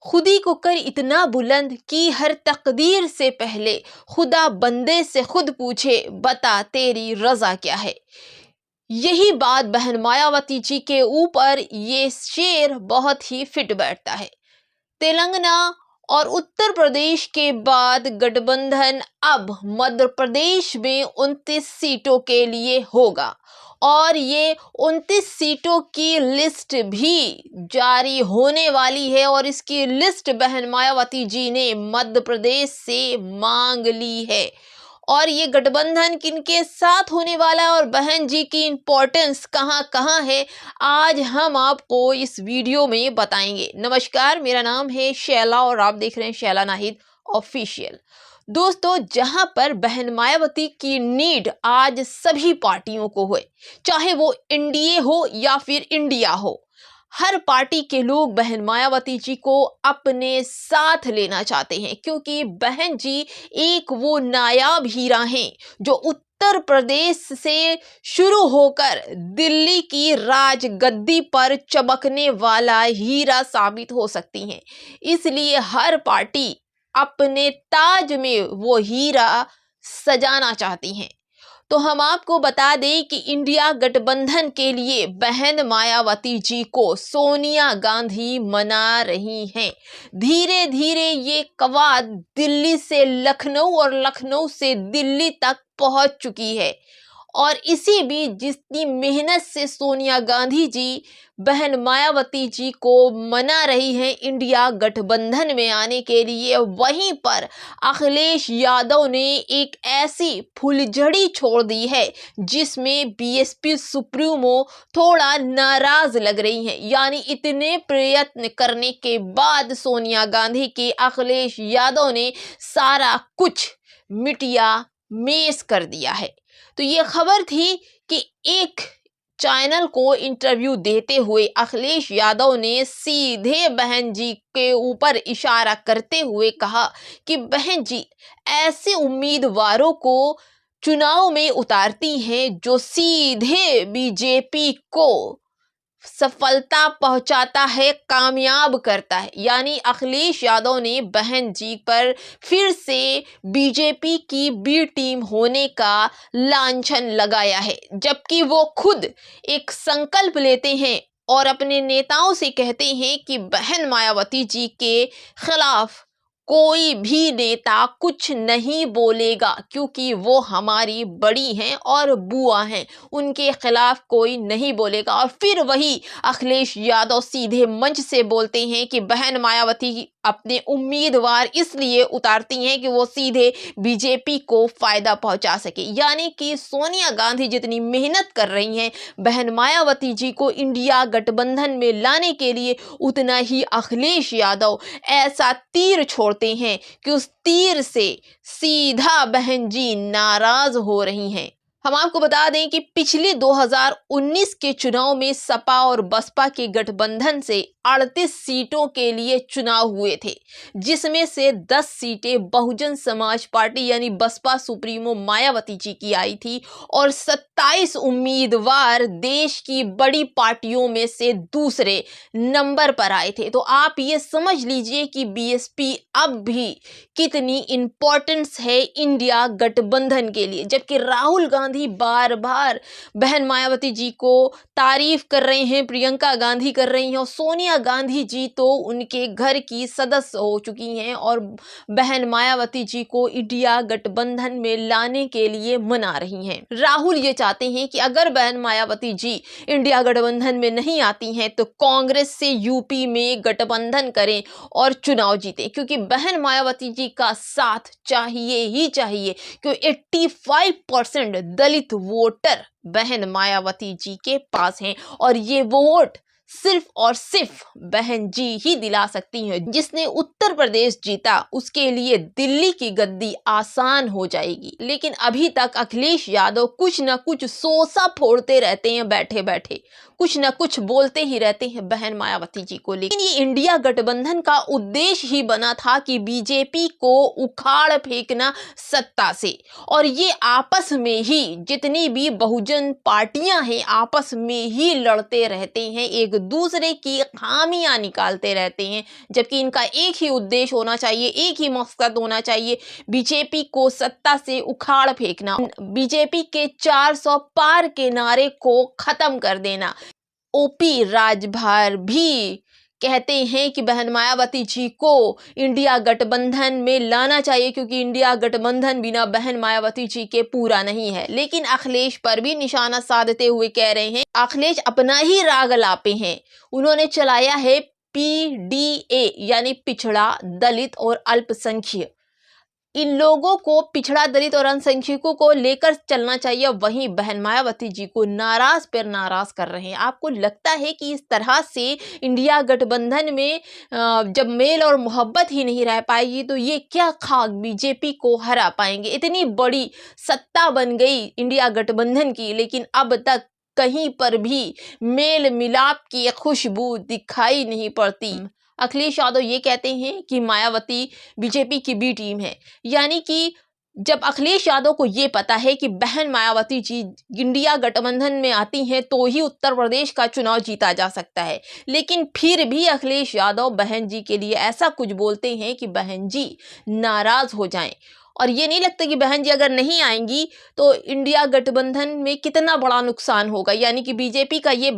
खुदी को कर इतना बुलंद कि हर तकदीर से पहले खुदा बंदे से खुद पूछे, बता तेरी रजा क्या है। यही बात बहन मायावती जी के ऊपर ये शेर बहुत ही फिट बैठता है। तेलंगाना और उत्तर प्रदेश के बाद गठबंधन अब मध्य प्रदेश में 29 सीटों के लिए होगा और ये 29 सीटों की लिस्ट भी जारी होने वाली है और इसकी लिस्ट बहन मायावती जी ने मध्य प्रदेश से मांग ली है। और ये गठबंधन किनके साथ होने वाला है और बहन जी की इम्पोर्टेंस कहाँ कहाँ है, आज हम आपको इस वीडियो में बताएंगे। नमस्कार, मेरा नाम है शैला और आप देख रहे हैं शैला नाहिद ऑफिशियल। दोस्तों, जहां पर बहन मायावती की नीड आज सभी पार्टियों को है, चाहे वो एनडीए हो या फिर इंडिया हो, हर पार्टी के लोग बहन मायावती जी को अपने साथ लेना चाहते हैं क्योंकि बहन जी एक वो नायाब हीरा हैं जो उत्तर प्रदेश से शुरू होकर दिल्ली की राजगद्दी पर चमकने वाला हीरा साबित हो सकती हैं। इसलिए हर पार्टी अपने ताज में वो हीरा सजाना चाहती हैं। तो हम आपको बता दें कि इंडिया गठबंधन के लिए बहन मायावती जी को सोनिया गांधी मना रही हैं। धीरे धीरे ये कवायद दिल्ली से लखनऊ और लखनऊ से दिल्ली तक पहुंच चुकी है और इसी बीच जितनी मेहनत से सोनिया गांधी जी बहन मायावती जी को मना रही हैं इंडिया गठबंधन में आने के लिए, वहीं पर अखिलेश यादव ने एक ऐसी फुलझड़ी छोड़ दी है जिसमें बीएसपी सुप्रीमो थोड़ा नाराज लग रही हैं। यानी इतने प्रयत्न करने के बाद सोनिया गांधी के अखिलेश यादव ने सारा कुछ मिटिया मेस कर दिया है। तो ये खबर थी कि एक चैनल को इंटरव्यू देते हुए अखिलेश यादव ने सीधे बहन जी के ऊपर इशारा करते हुए कहा कि बहन जी ऐसे उम्मीदवारों को चुनाव में उतारती हैं जो सीधे बीजेपी को सफलता पहुंचाता है, कामयाब करता है। यानी अखिलेश यादव ने बहन जी पर फिर से बीजेपी की बी टीम होने का लांछन लगाया है, जबकि वो खुद एक संकल्प लेते हैं और अपने नेताओं से कहते हैं कि बहन मायावती जी के खिलाफ कोई भी नेता कुछ नहीं बोलेगा क्योंकि वो हमारी बड़ी हैं और बुआ हैं, उनके खिलाफ कोई नहीं बोलेगा। और फिर वही अखिलेश यादव सीधे मंच से बोलते हैं कि बहन मायावती अपने उम्मीदवार इसलिए उतारती हैं कि वो सीधे बीजेपी को फायदा पहुंचा सके। यानी कि सोनिया गांधी जितनी मेहनत कर रही हैं बहन मायावती जी को इंडिया गठबंधन में लाने के लिए, उतना ही अखिलेश यादव ऐसा तीर छोड़ते हैं कि उस तीर से सीधा बहन जी नाराज हो रही हैं। हम आपको बता दें कि पिछले 2019 के चुनाव में सपा और बसपा के गठबंधन से 38 सीटों के लिए चुनाव हुए थे, जिसमें से 10 सीटें बहुजन समाज पार्टी यानी बसपा सुप्रीमो मायावती जी की आई थी और 27 उम्मीदवार देश की बड़ी पार्टियों में से दूसरे नंबर पर आए थे। तो आप ये समझ लीजिए कि बीएसपी अब भी कितनी इंपॉर्टेंस है इंडिया गठबंधन के लिए। जबकि राहुल गांधी बार बार बहन मायावती जी को तारीफ कर रहे हैं, प्रियंका गांधी कर रही हैं और सोनिया गांधी जी तो उनके घर की सदस्य हो चुकी हैं और बहन मायावती जी को इंडिया गठबंधन में लाने के लिए मना रही हैं। राहुल ये चाहते हैं कि अगर बहन मायावती जी इंडिया गठबंधन में नहीं आती हैं तो कांग्रेस से यूपी में गठबंधन करें और चुनाव जीतें, क्योंकि बहन मायावती जी का साथ चाहिए ही चाहिए। क्योंकि 85% दलित वोटर बहन मायावती जी के पास हैं और ये वोट सिर्फ और सिर्फ बहन जी ही दिला सकती हैं। जिसने उत्तर प्रदेश जीता उसके लिए दिल्ली की गद्दी आसान हो जाएगी। लेकिन अभी तक अखिलेश यादव कुछ न कुछ सोसा फोड़ते रहते हैं बैठे बैठे। कुछ न कुछ बोलते ही रहते हैं बहन मायावती जी को। लेकिन ये इंडिया गठबंधन का उद्देश्य ही बना था कि बीजेपी को उखाड़ फेंकना सत्ता से, और ये आपस में ही जितनी भी बहुजन पार्टियां हैं आपस में ही लड़ते रहते हैं, एक दूसरे की खामियां निकालते रहते हैं, जबकि इनका एक ही उद्देश्य होना चाहिए, एक ही मकसद होना चाहिए, बीजेपी को सत्ता से उखाड़ फेंकना, बीजेपी के 400 पार के नारे को खत्म कर देना। ओपी राजभर भी कहते हैं कि बहन मायावती जी को इंडिया गठबंधन में लाना चाहिए, क्योंकि इंडिया गठबंधन बिना बहन मायावती जी के पूरा नहीं है। लेकिन अखिलेश पर भी निशाना साधते हुए कह रहे हैं, अखिलेश अपना ही राग लापे हैं। उन्होंने चलाया है PDA यानी पिछड़ा, दलित और अल्पसंख्यक। इन लोगों को, पिछड़ा, दलित और अल्पसंख्यकों को लेकर चलना चाहिए। वहीं बहन मायावती जी को नाराज पर नाराज कर रहे हैं। आपको लगता है कि इस तरह से इंडिया गठबंधन में जब मेल और मोहब्बत ही नहीं रह पाएगी तो ये क्या खाक बीजेपी को हरा पाएंगे? इतनी बड़ी सत्ता बन गई इंडिया गठबंधन की, लेकिन अब तक कहीं पर भी मेल मिलाप की खुशबू दिखाई नहीं पड़ती। अखिलेश यादव ये कहते हैं कि मायावती बीजेपी की बी टीम है, यानी कि जब अखिलेश यादव को ये पता है कि बहन मायावती जी इंडिया गठबंधन में आती हैं तो ही उत्तर प्रदेश का चुनाव जीता जा सकता है, लेकिन फिर भी अखिलेश यादव बहन जी के लिए ऐसा कुछ बोलते हैं कि बहन जी नाराज हो जाएं। और ये नहीं लगता कि बहन जी अगर नहीं आएंगी तो इंडिया गठबंधन में कितना बड़ा नुकसान होगा, यानी कि बीजेपी का ये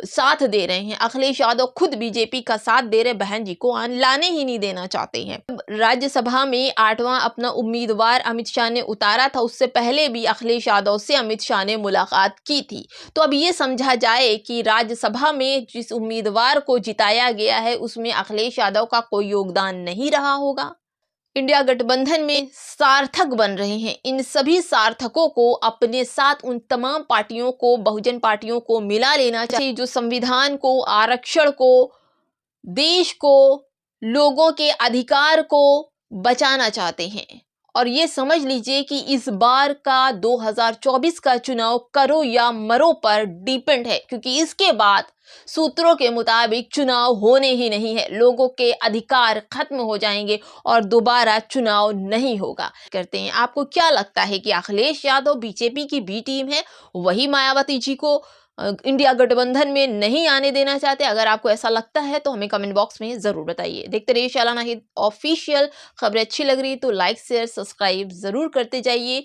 साथ दे रहे हैं। अखिलेश यादव खुद बीजेपी का साथ दे रहे, बहन जी को लाने ही नहीं देना चाहते हैं। राज्यसभा में 8वां अपना उम्मीदवार अमित शाह ने उतारा था, उससे पहले भी अखिलेश यादव से अमित शाह ने मुलाकात की थी। तो अब ये समझा जाए कि राज्यसभा में जिस उम्मीदवार को जिताया गया है उसमें अखिलेश यादव का कोई योगदान नहीं रहा होगा। इंडिया गठबंधन में सार्थक बन रहे हैं, इन सभी सार्थकों को अपने साथ उन तमाम पार्टियों को, बहुजन पार्टियों को मिला लेना चाहिए जो संविधान को, आरक्षण को, देश को, लोगों के अधिकार को बचाना चाहते हैं। और ये समझ लीजिए कि इस बार का 2024 का चुनाव करो या मरो पर डिपेंड है, क्योंकि इसके बाद सूत्रों के मुताबिक चुनाव होने ही नहीं है, लोगों के अधिकार खत्म हो जाएंगे और दोबारा चुनाव नहीं होगा। करते हैं, आपको क्या लगता है कि अखिलेश यादव बीजेपी की बी टीम है, वही मायावती जी को इंडिया गठबंधन में नहीं आने देना चाहते? अगर आपको ऐसा लगता है तो हमें कमेंट बॉक्स में जरूर बताइए। देखते रहिए शालाना हित ऑफिशियल। खबरें अच्छी लग रही तो लाइक शेयर सब्सक्राइब जरूर करते जाइए।